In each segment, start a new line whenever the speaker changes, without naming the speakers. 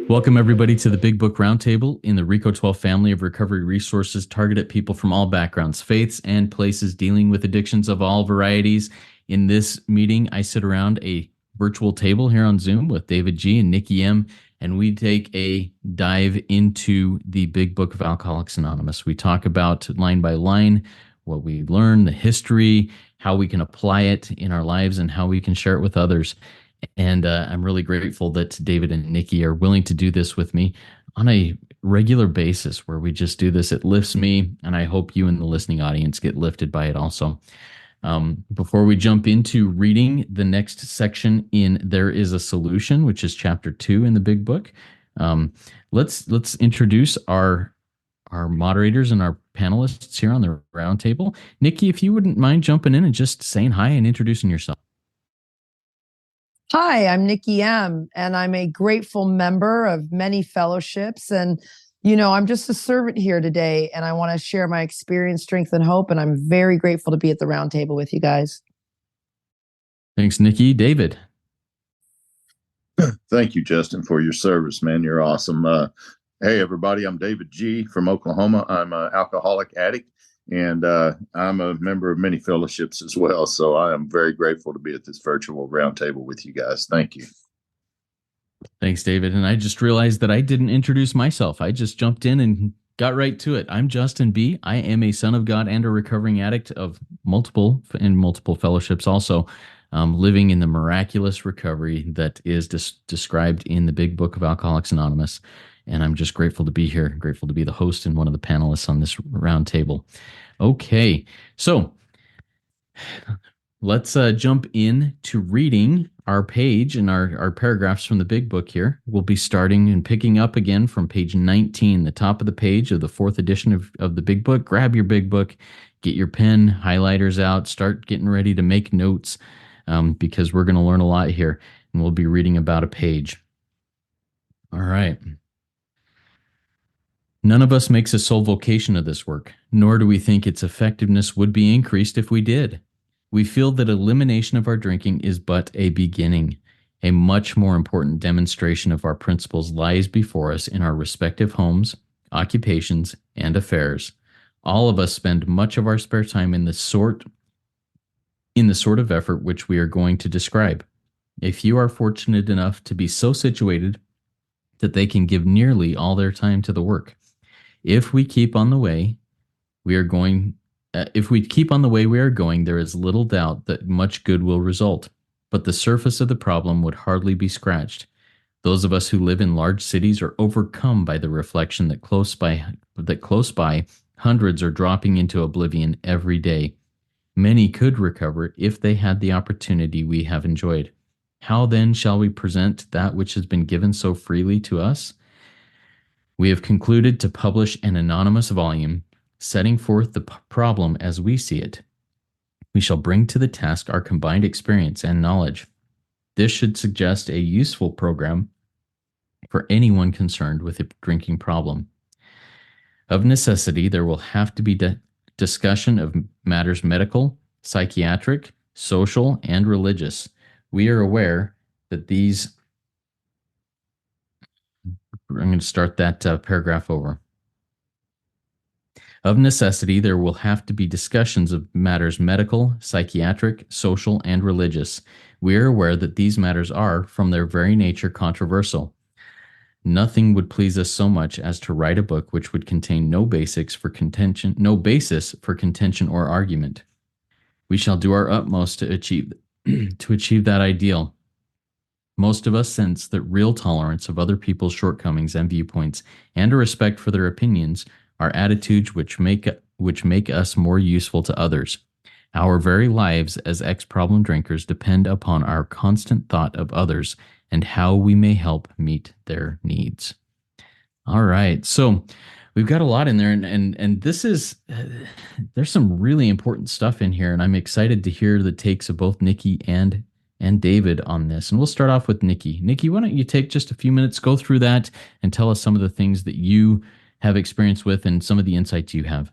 Welcome, everybody, to the Big Book Roundtable in the RICO 12 family of recovery resources targeted at people from all backgrounds, faiths, and places dealing with addictions of all varieties. In this meeting, I sit around a virtual table here on Zoom with David G. and Nikki M., and we take a dive into the Big Book of Alcoholics Anonymous. We talk about line by line what we learn, the history, how we can apply it in our lives, and how we can share it with others. And I'm really grateful that David and Nikki are willing to do this with me on a regular basis where we just do this. It lifts me, and I hope you and the listening audience get lifted by it also. Before we jump into reading the next section in There is a Solution, which is chapter 2 in the Big Book, let's introduce our moderators and our panelists here on the roundtable. Nikki, if you wouldn't mind jumping in and just saying hi and introducing yourself.
Hi, I'm Nikki M., and I'm a grateful member of many fellowships. And, I'm just a servant here today, and I want to share my experience, strength, and hope. And I'm very grateful to be at the round table with you guys.
Thanks, Nikki. David.
Thank you, Justin, for your service, man. You're awesome. Hey, everybody. I'm David G. from Oklahoma. I'm an alcoholic addict. And I'm a member of many fellowships as well. So I am very grateful to be at this virtual roundtable with you guys. Thank you.
Thanks, David. And I just realized that I didn't introduce myself. I just jumped in and got right to it. I'm Justin B. I am a son of God and a recovering addict of multiple fellowships also, living in the miraculous recovery that is described in the Big Book of Alcoholics Anonymous. And I'm just grateful to be here, grateful to be the host and one of the panelists on this roundtable. Okay, so let's jump in to reading our page and our paragraphs from the Big Book here. We'll be starting and picking up again from page 19, the top of the page of the 4th edition of the Big Book. Grab your Big Book, get your pen, highlighters out, start getting ready to make notes because we're going to learn a lot here, and we'll be reading about a page. All right. None of us makes a sole vocation of this work, nor do we think its effectiveness would be increased if we did. We feel that elimination of our drinking is but a beginning. A much more important demonstration of our principles lies before us in our respective homes, occupations, and affairs. All of us spend much of our spare time in the sort of effort which we are going to describe. A few are fortunate enough to be so situated that they can give nearly all their time to the work. If we keep on the way we are going, there is little doubt that much good will result, but the surface of the problem would hardly be scratched. Those of us who live in large cities are overcome by the reflection that close by hundreds are dropping into oblivion every day. Many could recover if they had the opportunity we have enjoyed. How then shall we present that which has been given so freely to us? We have concluded to publish an anonymous volume, setting forth the problem as we see it. We shall bring to the task our combined experience and knowledge. This should suggest a useful program for anyone concerned with a drinking problem. Of necessity, there will have to be discussion of matters medical, psychiatric, social, and religious. We are aware that these... I'm going to start that paragraph over. Of necessity, there will have to be discussions of matters medical, psychiatric, social, and religious. We are aware that these matters are, from their very nature, controversial. Nothing would please us so much as to write a book which would contain no basis for contention or argument. We shall do our utmost to achieve that ideal. Most of us sense that real tolerance of other people's shortcomings and viewpoints and a respect for their opinions are attitudes which make us more useful to others. Our very lives as ex-problem drinkers depend upon our constant thought of others and how we may help meet their needs. All right, so we've got a lot in there, and this is there's some really important stuff in here, and I'm excited to hear the takes of both Nikki and David on this. And we'll start off with Nikki. Nikki, why don't you take just a few minutes, go through that, and tell us some of the things that you have experience with and some of the insights you have.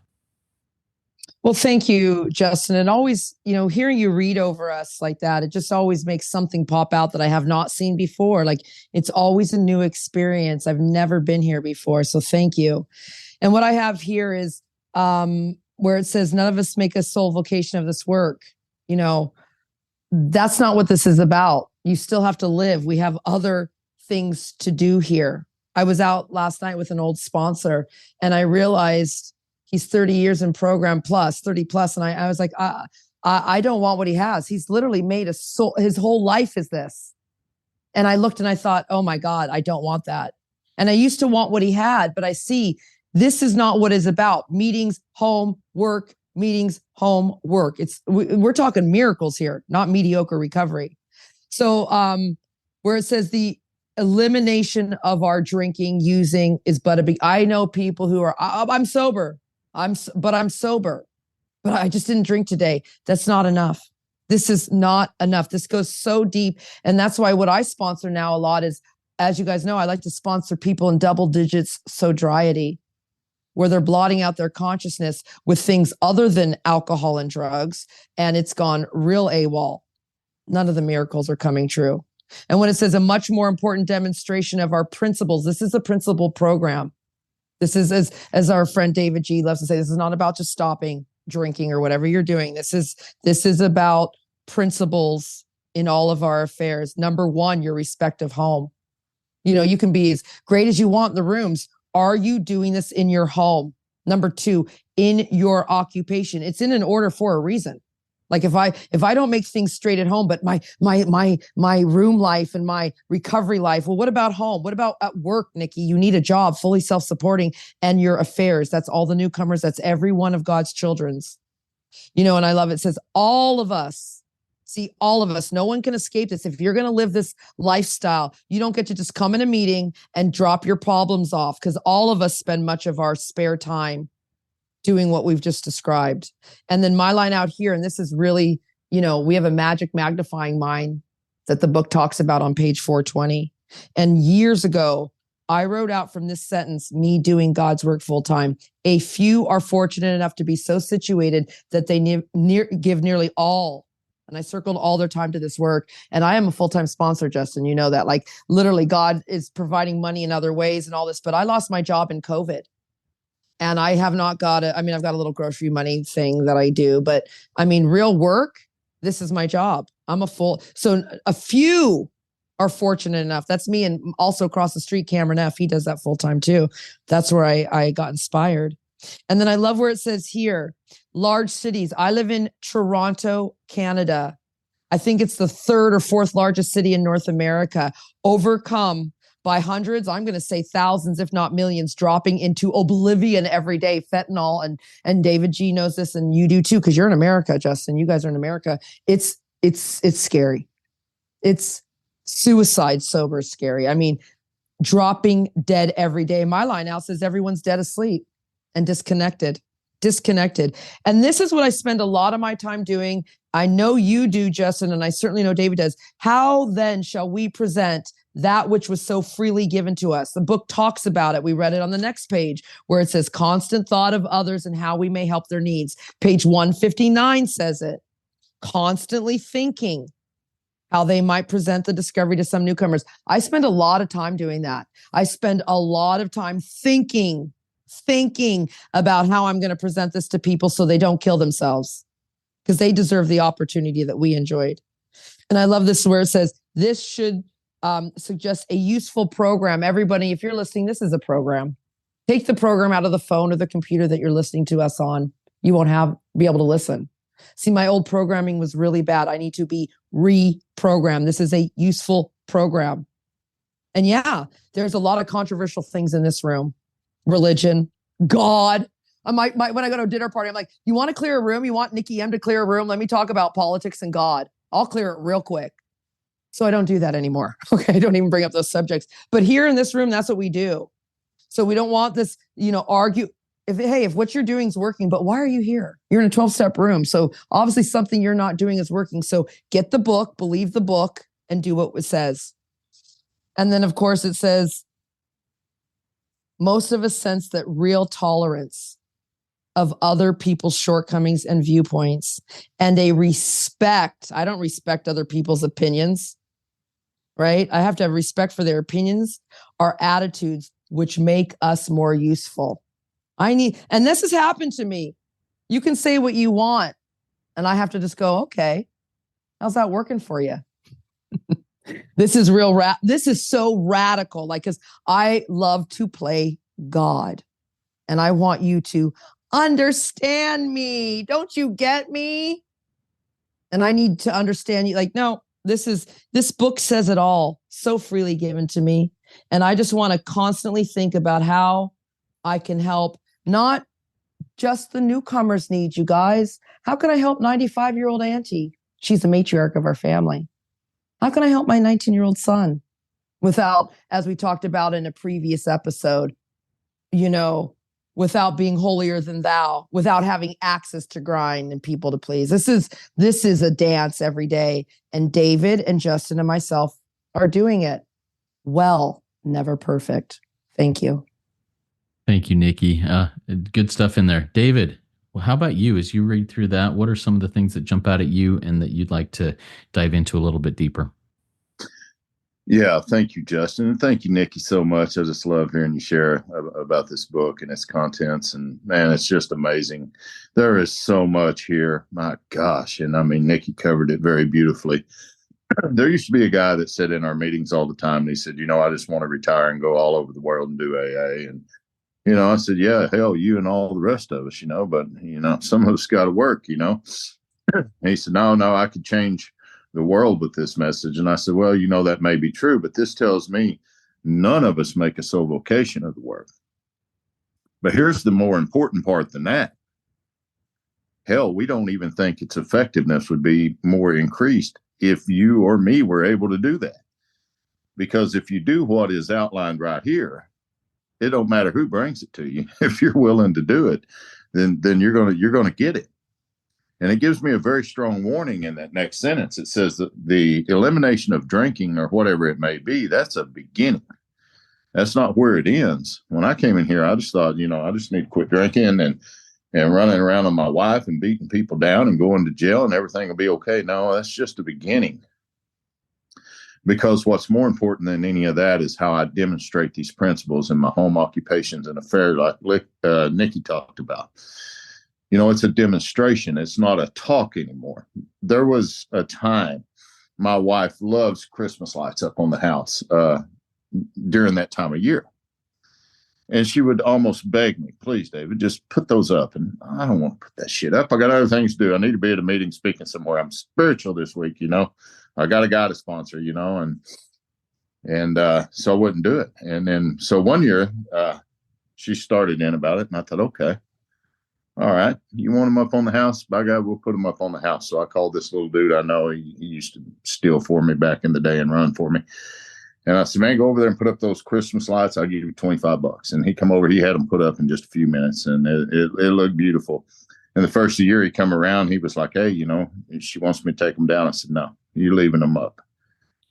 Well, thank you, Justin. And always, hearing you read over us like that, it just always makes something pop out that I have not seen before. Like, it's always a new experience. I've never been here before. So thank you. And what I have here is where it says, none of us make a sole vocation of this work. That's not what this is about. You still have to live. We have other things to do here. I was out last night with an old sponsor, and I realized he's 30 years in program plus, 30 plus. And I was like, I don't want what he has. He's literally made his whole life is this. And I looked and I thought, oh my God, I don't want that. And I used to want what he had, but I see this is not what it's about. Meetings, home, work, meetings, home, work. We're talking miracles here, not mediocre recovery. So where it says the elimination of our drinking, using is but a big, I know people who are, I'm sober. I'm sober, but I just didn't drink today. That's not enough. This is not enough. This goes so deep. And that's why what I sponsor now a lot is, as you guys know, I like to sponsor people in double digits sobriety, where they're blotting out their consciousness with things other than alcohol and drugs. And it's gone real AWOL. None of the miracles are coming true. And when it says a much more important demonstration of our principles, this is a principle program. This is, as our friend David G loves to say, this is not about just stopping drinking or whatever you're doing. This is about principles in all of our affairs. Number one, your respective home. You can be as great as you want in the rooms. Are you doing this in your home? Number two, in your occupation. It's in an order for a reason. Like if I don't make things straight at home, but my room life and my recovery life, well, what about home? What about at work, Nikki? You need a job, fully self-supporting, and your affairs. That's all the newcomers. That's every one of God's children's. And I love it says all of us. See, all of us, no one can escape this. If you're going to live this lifestyle, you don't get to just come in a meeting and drop your problems off, because all of us spend much of our spare time doing what we've just described. And then my line out here, and this is really, we have a magic magnifying mind that the book talks about on page 420. And years ago, I wrote out from this sentence, me doing God's work full time. A few are fortunate enough to be so situated that they give nearly all. And I circled all their time to this work. And I am a full-time sponsor, Justin. You know that. Like, literally, God is providing money in other ways and all this. But I lost my job in COVID. And I have not got I've got a little grocery money thing that I do, but real work, this is my job. So a few are fortunate enough. That's me. And also across the street, Cameron F., he does that full time too. That's where I got inspired. And then I love where it says here, large cities. I live in Toronto, Canada. I think it's the third or fourth largest city in North America, overcome by hundreds, I'm going to say thousands, if not millions, dropping into oblivion every day. Fentanyl, and David G knows this, and you do too, because you're in America, Justin. You guys are in America. It's scary. It's suicide sober scary. Dropping dead every day. My line out says everyone's dead asleep and disconnected. And this is what I spend a lot of my time doing. I know you do, Justin, and I certainly know David does. How then shall we present that which was so freely given to us? The book talks about it. We read it on the next page where it says constant thought of others and how we may help their needs. Page 159 says it. Constantly thinking how they might present the discovery to some newcomers. I spend a lot of time doing that. I spend a lot of time thinking about how I'm going to present this to people so they don't kill themselves, because they deserve the opportunity that we enjoyed. And I love this where it says this should suggest a useful program. Everybody, if you're listening, this is a program. Take the program out of the phone or the computer that you're listening to us on. You won't be able to listen. See, my old programming was really bad. I need to be reprogrammed. This is a useful program. And yeah, there's a lot of controversial things in this room. Religion, God. When I go to a dinner party, I'm like, you want to clear a room? You want Nikki M to clear a room? Let me talk about politics and God. I'll clear it real quick. So I don't do that anymore. Okay, I don't even bring up those subjects. But here in this room, that's what we do. So we don't want this, argue. If what you're doing is working, but why are you here? You're in a 12-step room. So obviously something you're not doing is working. So get the book, believe the book, and do what it says. And then, of course, it says, most of us sense that real tolerance of other people's shortcomings and viewpoints, and a respect. I don't respect other people's opinions, right? I have to have respect for their opinions or attitudes, which make us more useful. And this has happened to me. You can say what you want, and I have to just go, okay, how's that working for you? This is this is so radical, like, because I love to play God, and I want you to understand me. Don't you get me? And I need to understand you. Like, no, this book says it all, so freely given to me. And I just want to constantly think about how I can help not just the newcomers' needs, you guys. How can I help 95-year-old auntie? She's the matriarch of our family. How can I help my 19-year-old son without, as we talked about in a previous episode, without being holier than thou, without having access to grind and people to please? This is a dance every day. And David and Justin and myself are doing it well, never perfect. Thank you.
Thank you, Nikki. Good stuff in there. David, well, how about you? As you read through that, what are some of the things that jump out at you and that you'd like to dive into a little bit deeper?
Yeah, thank you, Justin. And thank you, Nikki, so much. I just love hearing you share about this book and its contents. And man, it's just amazing. There is so much here. My gosh. And I mean, Nikki covered it very beautifully. There used to be a guy that said in our meetings all the time, and he said, I just want to retire and go all over the world and do AA. And I said, yeah, hell, you and all the rest of us, but, some of us got to work, And he said, no, I could change the world with this message. And I said, well, that may be true, but this tells me none of us make a sole vocation of the work. But here's the more important part than that. Hell, we don't even think its effectiveness would be more increased if you or me were able to do that. Because if you do what is outlined right here, it don't matter who brings it to you. If you're willing to do it, then you're gonna get it. And it gives me a very strong warning in that next sentence. It says that the elimination of drinking or whatever it may be, that's a beginning. That's not where it ends. When I came in here, I just thought, I just need to quit drinking and running around on my wife and beating people down and going to jail and everything will be okay. No, that's just the beginning. Because what's more important than any of that is how I demonstrate these principles in my home occupations and affairs, like Nikki talked about. It's a demonstration. It's not a talk anymore. There was a time, my wife loves Christmas lights up on the house during that time of year. And she would almost beg me, please, David, just put those up. And I don't want to put that shit up. I got other things to do. I need to be at a meeting speaking somewhere. I'm spiritual this week, I got a guy to sponsor, and so I wouldn't do it. And then, so one year, she started in about it, and I thought, okay, all right, you want them up on the house? By God, we'll put them up on the house. So I called this little dude I know. He used to steal for me back in the day and run for me. And I said, man, go over there and put up those Christmas lights. I'll give you $25. And he come over, he had them put up in just a few minutes, and it looked beautiful. And the first year he come around, he was like, hey, she wants me to take them down. I said, no, you're leaving them up.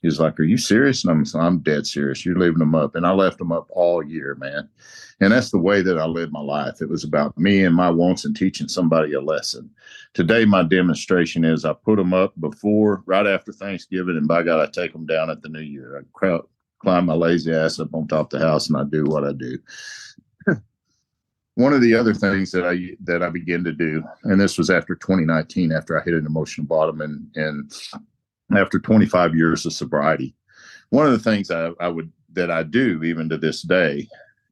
He's like, are you serious? And I'm dead serious. You're leaving them up. And I left them up all year, man. And that's the way that I lived my life. It was about me and my wants and teaching somebody a lesson. Today, my demonstration is I put them up right after Thanksgiving, and by God, I take them down at the New Year. I climb my lazy ass up on top of the house, and I do what I do. One of the other things that I began to do, and this was after 2019, after I hit an emotional bottom and after 25 years of sobriety, one of the things I do even to this day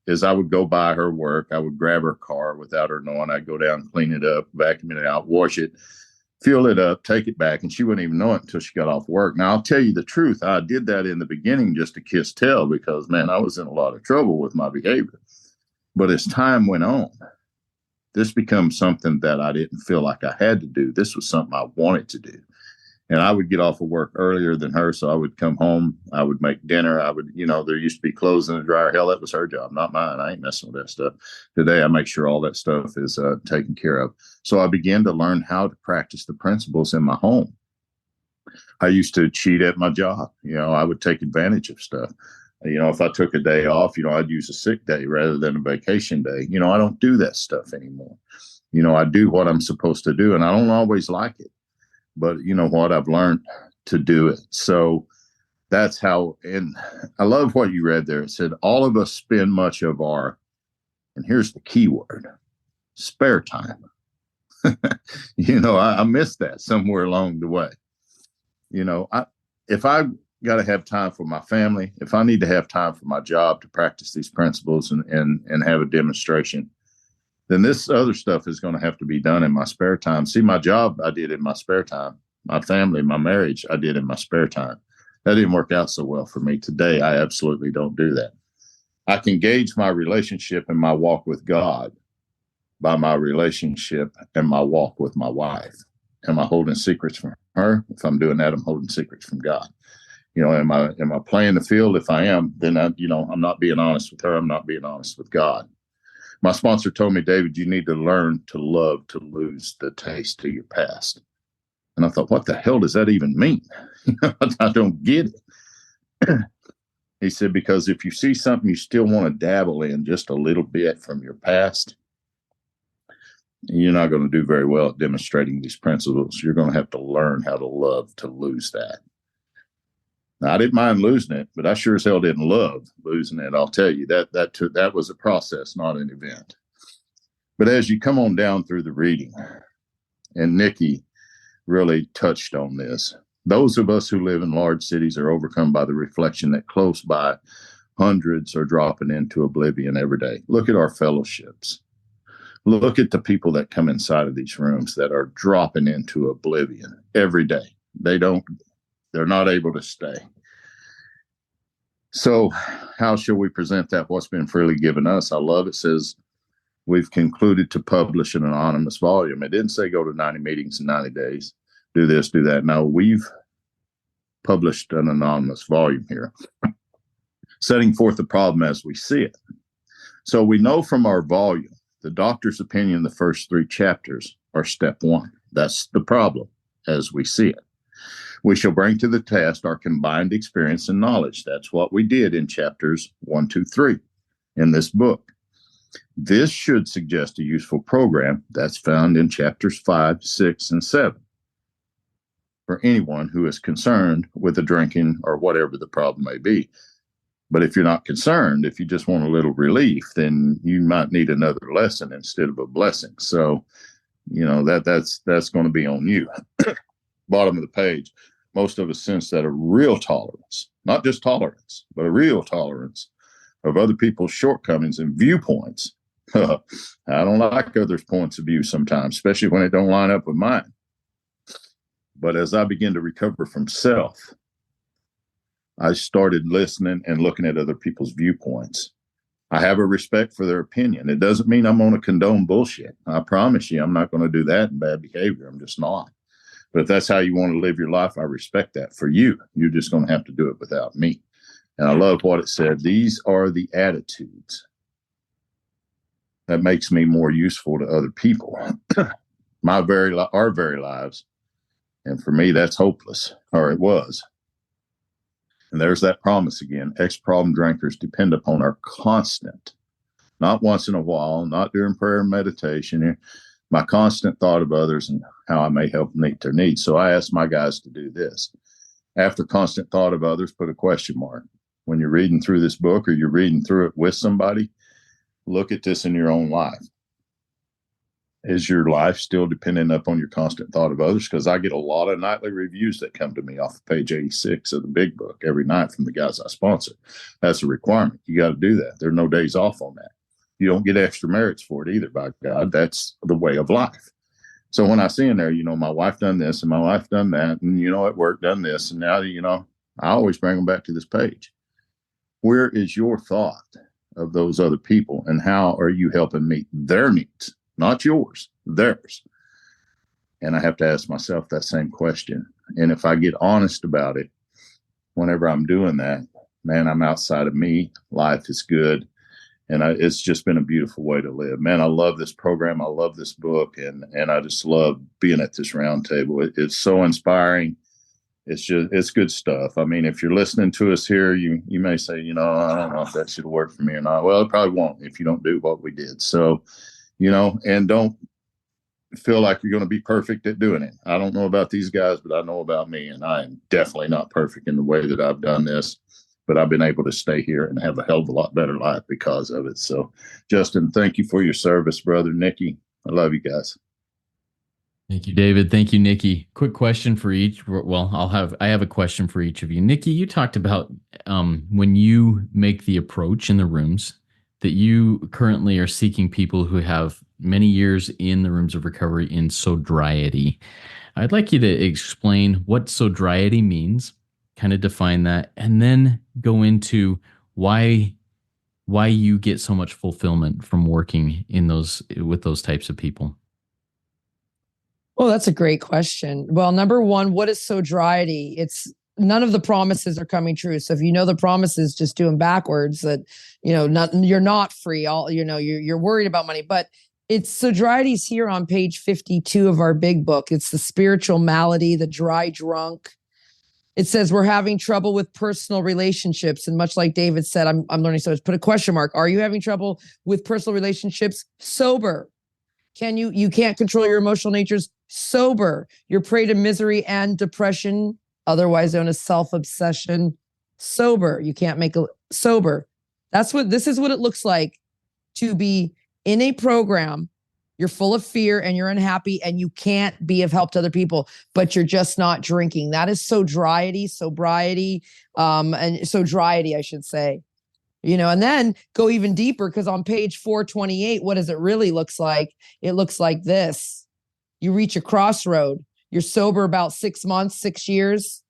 is I would go by her work. I would grab her car without her knowing. I'd go down, clean it up, vacuum it out, wash it, fill it up, take it back. And she wouldn't even know it until she got off work. Now, I'll tell you the truth. I did that in the beginning just to kiss tail because, man, I was in a lot of trouble with my behavior. But as time went on, this becomes something that I didn't feel like I had to do. This was something I wanted to do. And I would get off of work earlier than her. So I would come home. I would make dinner. I would, there used to be clothes in the dryer. Hell, that was her job, not mine. I ain't messing with that stuff. Today, I make sure all that stuff is taken care of. So I began to learn how to practice the principles in my home. I used to cheat at my job. I would take advantage of stuff. If I took a day off, I'd use a sick day rather than a vacation day. I don't do that stuff anymore. I do what I'm supposed to do, and I don't always like it, but you know what? I've learned to do it. So that's how, and I love what you read there. It said, all of us spend much of our, and here's the key word, spare time. I missed that somewhere along the way. If I got to have time for my family, if I need to have time for my job to practice these principles and have a demonstration, then this other stuff is going to have to be done in my spare time. See, my job I did in my spare time. My family, my marriage, I did in my spare time. That didn't work out so well for me. Today, I absolutely don't do that. I can gauge my relationship and my walk with God by my relationship and my walk with my wife. Am I holding secrets from her? If I'm doing that, I'm holding secrets from God. Am I playing the field? If I am, then I'm not being honest with her. I'm not being honest with God. My sponsor told me, David, you need to learn to love to lose the taste to your past. And I thought, what the hell does that even mean? I don't get it. He said, because if you see something you still want to dabble in just a little bit from your past, you're not going to do very well at demonstrating these principles. You're going to have to learn how to love to lose that. Now, I didn't mind losing it, but I sure as hell didn't love losing it. I'll tell you that was a process, not an event. But as you come on down through the reading, and Nikki really touched on this, those of us who live in large cities are overcome by the reflection that close by hundreds are dropping into oblivion every day. Look at our fellowships. Look at the people that come inside of these rooms that are dropping into oblivion every day. They're not able to stay. So how shall we present that? What's been freely given us? I love it. Says, we've concluded to publish an anonymous volume. It didn't say go to 90 meetings in 90 days, do this, do that. No, we've published an anonymous volume here, setting forth the problem as we see it. So we know from our volume, the doctor's opinion, the first 3 chapters are step 1. That's the problem as we see it. We shall bring to the test our combined experience and knowledge. That's what we did in chapters 1, 2, 3 in this book. This should suggest a useful program that's found in chapters 5, 6, and 7 for anyone who is concerned with the drinking or whatever the problem may be. But if you're not concerned, if you just want a little relief, then you might need another lesson instead of a blessing. So, that's going to be on you. Bottom of the page. Most of us sense that a real tolerance, not just tolerance, but a real tolerance of other people's shortcomings and viewpoints. I don't like others' points of view sometimes, especially when it don't line up with mine. But as I begin to recover from self, I started listening and looking at other people's viewpoints. I have a respect for their opinion. It doesn't mean I'm going to condone bullshit. I promise you, I'm not going to do that in bad behavior. I'm just not. But if that's how you want to live your life, I respect that for you. You're just going to have to do it without me. And I love what it said. These are the attitudes that makes me more useful to other people. Our very lives. And for me, that's hopeless, or it was. And there's that promise again. Ex-problem drinkers depend upon our constant, not once in a while, not during prayer and meditation, my constant thought of others and how I may help meet their needs. So I ask my guys to do this. After constant thought of others, put a question mark. When you're reading through this book or you're reading through it with somebody, look at this in your own life. Is your life still dependent upon your constant thought of others? Because I get a lot of nightly reviews that come to me off of page 86 of the Big Book every night from the guys I sponsor. That's a requirement. You got to do that. There are no days off on that. You don't get extra merits for it either, by God. That's the way of life. So when I see in there, my wife done this and my wife done that, and, at work done this, and now, I always bring them back to this page. Where is your thought of those other people, and how are you helping meet their needs? Not yours, theirs. And I have to ask myself that same question. And if I get honest about it, whenever I'm doing that, man, I'm outside of me. Life is good. And it's just been a beautiful way to live. Man, I love this program. I love this book. And I just love being at this roundtable. It's so inspiring. It's good stuff. I mean, if you're listening to us here, you may say, I don't know if that should work for me or not. Well, it probably won't if you don't do what we did. So, and don't feel like you're going to be perfect at doing it. I don't know about these guys, but I know about me, and I am definitely not perfect in the way that I've done this, but I've been able to stay here and have a hell of a lot better life because of it. So, Justin, thank you for your service, brother. Nikki, I love you guys.
Thank you, David. Thank you, Nikki. Quick question for each. Well, I have a question for each of you. Nikki, you talked about when you make the approach in the rooms that you currently are seeking people who have many years in the rooms of recovery in sobriety. I'd like you to explain what sobriety means, kind of define that, and then go into why you get so much fulfillment from working in those with those types of people.
Oh, that's a great question. Well, number one, what is sobriety? It's none of the promises are coming true. So if you know the promises, just do them backwards. That you're not free. You're worried about money, but it's sobriety's here on page 52 of our big book. It's the spiritual malady, the dry drunk. It says we're having trouble with personal relationships, and much like David said, I'm learning so much. Put a question mark. Are you having trouble with personal relationships? Sober. You can't control your emotional natures? Sober. You're prey to misery and depression, otherwise known as self-obsession. Sober. You can't make a sober. This is what it looks like to be in a program. You're full of fear and you're unhappy and you can't be of help to other people, but you're just not drinking. That is sobriety, I should say. And then go even deeper, because on page 428, what does it really looks like? It looks like this. You reach a crossroad. You're sober about 6 months, 6 years,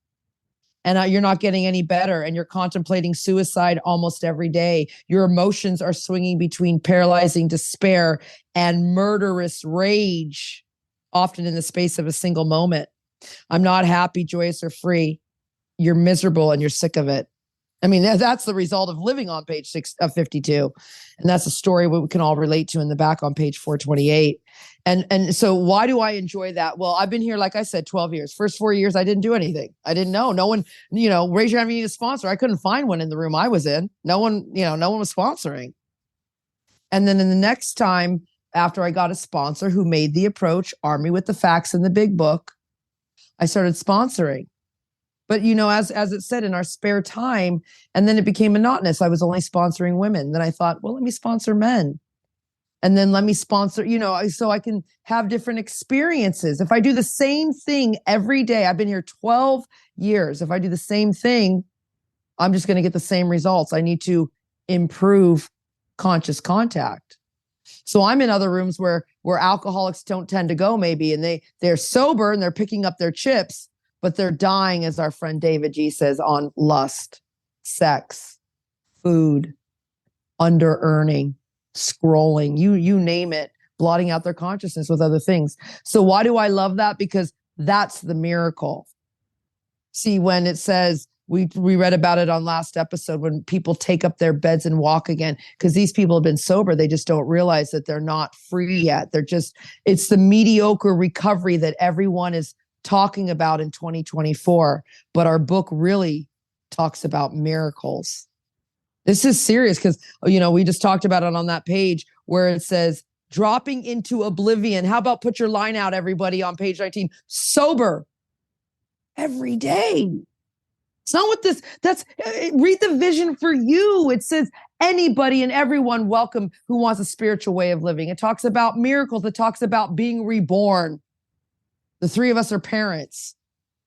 and you're not getting any better, and you're contemplating suicide almost every day. Your emotions are swinging between paralyzing despair and murderous rage, often in the space of a single moment. I'm not happy, joyous, or free. You're miserable and you're sick of it. I mean, that's the result of living on page 52. And that's a story we can all relate to in the back on page 428. And so why do I enjoy that? Well, I've been here, like I said, 12 years. First 4 years, I didn't do anything. I didn't know. No one, raise your hand if you need a sponsor. I couldn't find one in the room I was in. No one was sponsoring. And then in the next time, after I got a sponsor who made the approach, armed me with the facts in the big book, I started sponsoring. But, as it said, in our spare time, and then it became monotonous. I was only sponsoring women. Then I thought, well, let me sponsor men. And then let me sponsor, so I can have different experiences. If I do the same thing every day, I've been here 12 years. If I do the same thing, I'm just going to get the same results. I need to improve conscious contact. So I'm in other rooms where alcoholics don't tend to go, maybe, and they're sober and they're picking up their chips, but they're dying, as our friend David G says, on lust, sex, food, under-earning, scrolling, you name it, blotting out their consciousness with other things. So why do I love that? Because that's the miracle. See, when it says, we read about it on last episode, when people take up their beds and walk again, because these people have been sober, they just don't realize that they're not free yet. It's the mediocre recovery that everyone is talking about in 2024, but our book really talks about miracles. This is serious because, we just talked about it on that page where it says dropping into oblivion. How about put your line out, everybody, on page 19, sober every day. It's not what read the vision for you. It says anybody and everyone welcome who wants a spiritual way of living. It talks about miracles. It talks about being reborn. The three of us are parents,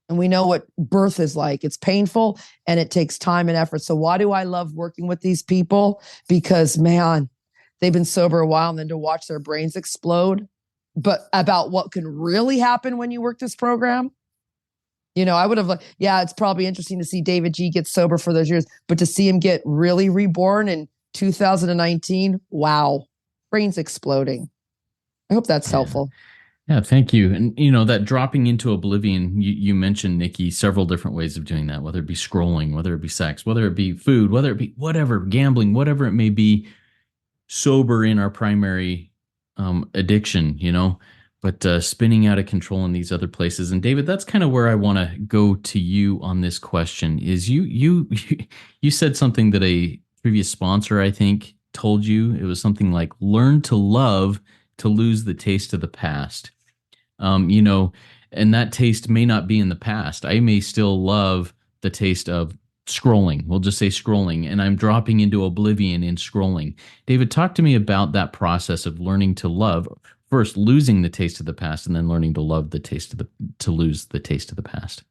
and we know what birth is like. It's painful and it takes time and effort. So why do I love working with these people? Because, man, they've been sober a while, and then to watch their brains explode, but about what can really happen when you work this program. I would have, it's probably interesting to see David G get sober for those years, but to see him get really reborn in 2019, wow, brains exploding. I hope that's helpful.
Yeah, thank you. And, that dropping into oblivion, you mentioned, Nikki, several different ways of doing that, whether it be scrolling, whether it be sex, whether it be food, whether it be whatever, gambling, whatever it may be, sober in our primary addiction, but spinning out of control in these other places. And David, that's kind of where I want to go to you on this question is you said something that a previous sponsor, I think, told you. It was something like, learn to love to lose the taste of the past. You know, and that taste may not be in the past. I may still love the taste of scrolling. We'll just say scrolling, and I'm dropping into oblivion in scrolling. David, talk to me about that process of learning to love, first losing the taste of the past and then learning to love the taste of to lose the taste of the past.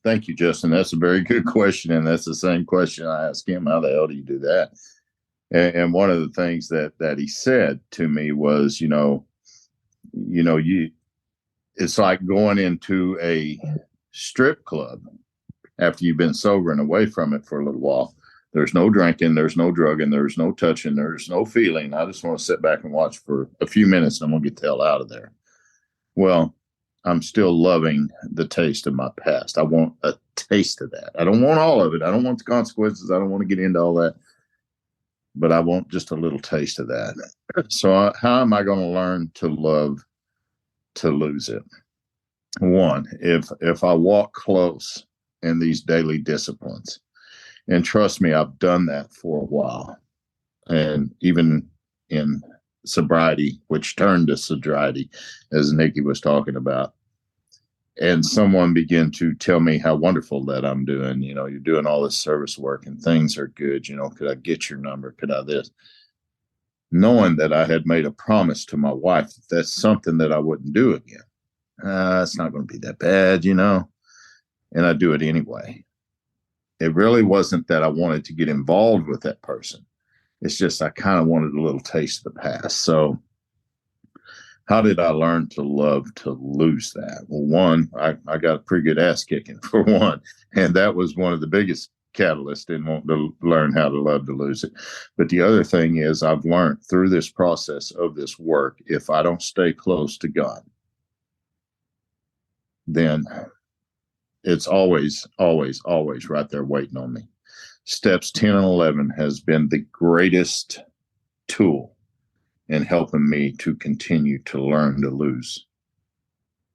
Thank you, Justin. That's a very good question. And that's the same question I asked him. How the hell do you do that? And one of the things that he said to me was, it's like going into a strip club after you've been sober and away from it for a little while. There's no drinking, there's no drugging, there's no touching, there's no feeling. I just want to sit back and watch for a few minutes and I'm going to get the hell out of there. Well, I'm still loving the taste of my past. I want a taste of that. I don't want all of it. I don't want the consequences. I don't want to get into all that. But I want just a little taste of that. So how am I going to learn to love to lose it? One, if I walk close in these daily disciplines, and trust me, I've done that for a while, and even in sobriety, which turned to sobriety, as Nikki was talking about, and someone began to tell me how wonderful that I'm doing. You're doing all this service work and things are good. Could I get your number? Could I this? Knowing that I had made a promise to my wife that that's something that I wouldn't do again. It's not going to be that bad, and I do it anyway. It really wasn't that I wanted to get involved with that person. It's just I kind of wanted a little taste of the past. So how did I learn to love to lose that? Well, one, I got a pretty good ass kicking for one. And that was one of the biggest catalysts in wanting to learn how to love to lose it. But the other thing is I've learned through this process of this work, if I don't stay close to God, then it's always, always, always right there waiting on me. Steps 10 and 11 has been the greatest tool in helping me to continue to learn to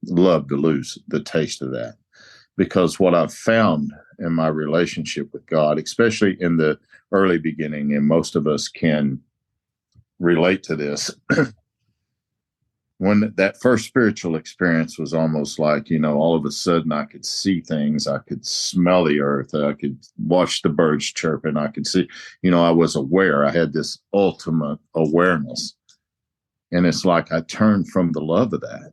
love to lose the taste of that. Because what I've found in my relationship with God, especially in the early beginning, and most of us can relate to this, when that first spiritual experience was almost like, all of a sudden I could see things, I could smell the earth, I could watch the birds chirping, I could see, I was aware, I had this ultimate awareness. And it's like I turned from the love of that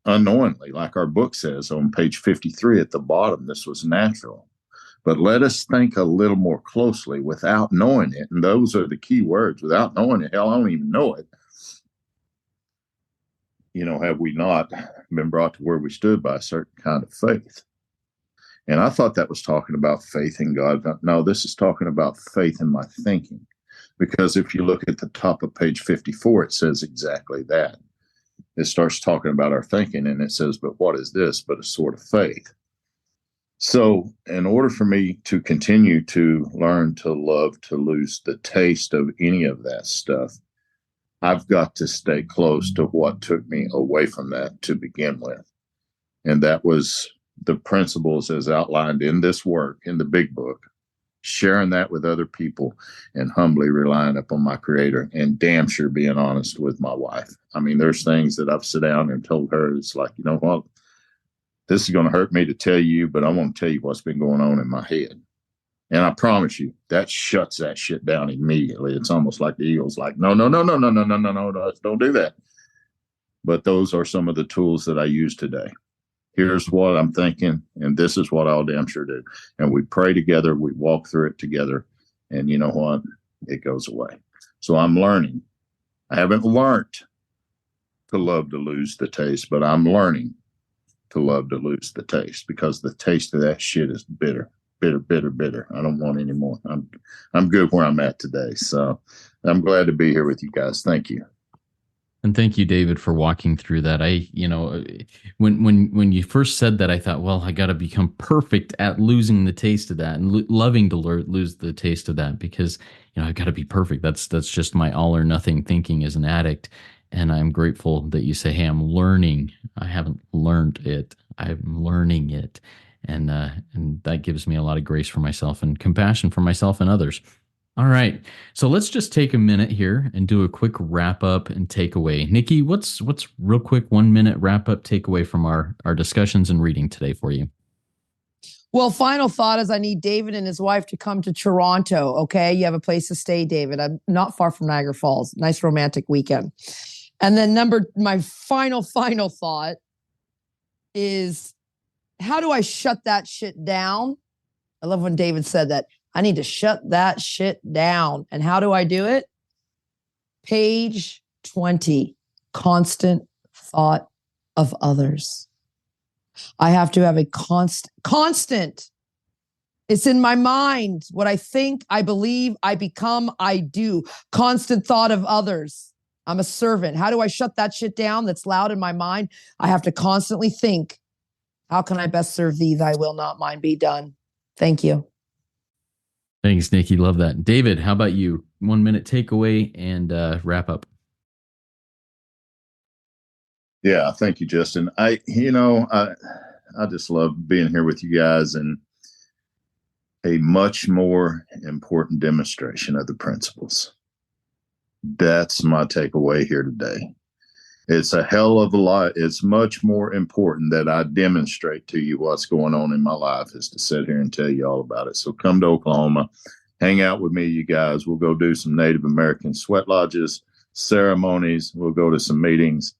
unknowingly, like our book says on page 53 at the bottom, this was natural. But let us think a little more closely without knowing it. And those are the key words, without knowing it. Hell, I don't even know it. Have we not been brought to where we stood by a certain kind of faith? And I thought that was talking about faith in God. No, this is talking about faith in my thinking. Because if you look at the top of page 54, it says exactly that. It starts talking about our thinking, and it says, but what is this but a sort of faith? So in order for me to continue to learn to love to lose the taste of any of that stuff, I've got to stay close to what took me away from that to begin with. And that was the principles as outlined in this work, in the Big Book, sharing that with other people and humbly relying upon my Creator, and damn sure being honest with my wife. I mean, there's things that I've sat down and told her, it's like, you know what, this is going to hurt me to tell you, but I want to tell you what's been going on in my head. And I promise you, that shuts that shit down immediately. It's almost like the eagle's like, no, don't do that. But those are some of the tools that I use today. Here's what I'm thinking, and this is what I'll damn sure do. And we pray together, we walk through it together, and you know what? It goes away. So I'm learning. I haven't learned to love to lose the taste, but I'm learning to love to lose the taste, because the taste of that shit is bitter. I don't want any more. I'm good where I'm at today. So I'm glad to be here with you guys. Thank you.
And thank you, David, for walking through that. When you first said that, I thought, well, I got to become perfect at losing the taste of that and loving to lose the taste of that, because I got to be perfect. That's just my all or nothing thinking as an addict. And I'm grateful that you say, hey, I'm learning. I haven't learned it. I'm learning it. And that gives me a lot of grace for myself and compassion for myself and others. All right. So let's just take a minute here and do a quick wrap up and takeaway. Nikki, what's real quick 1 minute wrap up takeaway from our discussions and reading today for you?
Well, final thought is I need David and his wife to come to Toronto. Okay. You have a place to stay, David. I'm not far from Niagara Falls. Nice romantic weekend. And then my final thought is, how do I shut that shit down? I love when David said that. I need to shut that shit down. And how do I do it? Page 20, constant thought of others. I have to have a constant. It's in my mind. What I think, I believe, I become, I do. Constant thought of others. I'm a servant. How do I shut that shit down that's loud in my mind? I have to constantly think, how can I best serve thee? Thy will, not mine, be done. Thank you.
Thanks, Nikki. Love that. David, how about you? 1 minute takeaway and wrap up.
Yeah, thank you, Justin. I just love being here with you guys, and a much more important demonstration of the principles. That's my takeaway here today. It's a hell of a lot. It's much more important that I demonstrate to you what's going on in my life is to sit here and tell you all about it. So come to Oklahoma, hang out with me, you guys. We'll go do some Native American sweat lodges, ceremonies. We'll go to some meetings.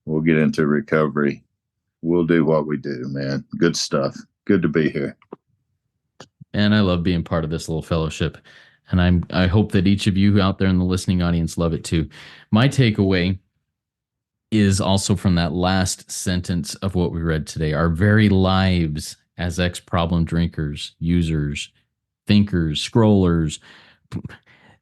We'll get into recovery. We'll do what we do, man. Good stuff. Good to be here.
And I love being part of this little fellowship. And I hope that each of you out there in the listening audience love it too. My takeaway is also from that last sentence of what we read today. Our very lives as ex-problem drinkers, users, thinkers, scrollers,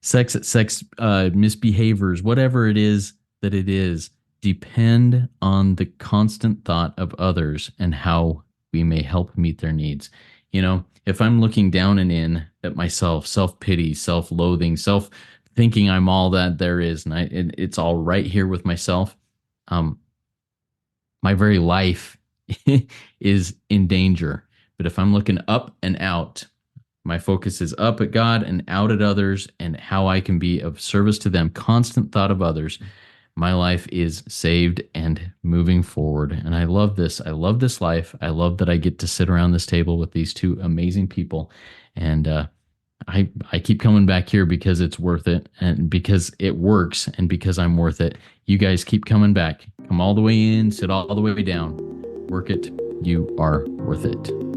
sex misbehaviors, whatever it is that it is, depend on the constant thought of others and how we may help meet their needs. You know, if I'm looking down and in at myself, self-pity, self-loathing, self-thinking I'm all that there is, and it's all right here with myself, my very life is in danger. But if I'm looking up and out, my focus is up at God and out at others and how I can be of service to them, constant thought of others, my life is saved and moving forward. And I love this. I love this life. I love that I get to sit around this table with these two amazing people. And I keep coming back here because it's worth it and because it works and because I'm worth it. You guys keep coming back. Come all the way in, sit all the way down. Work it. You are worth it.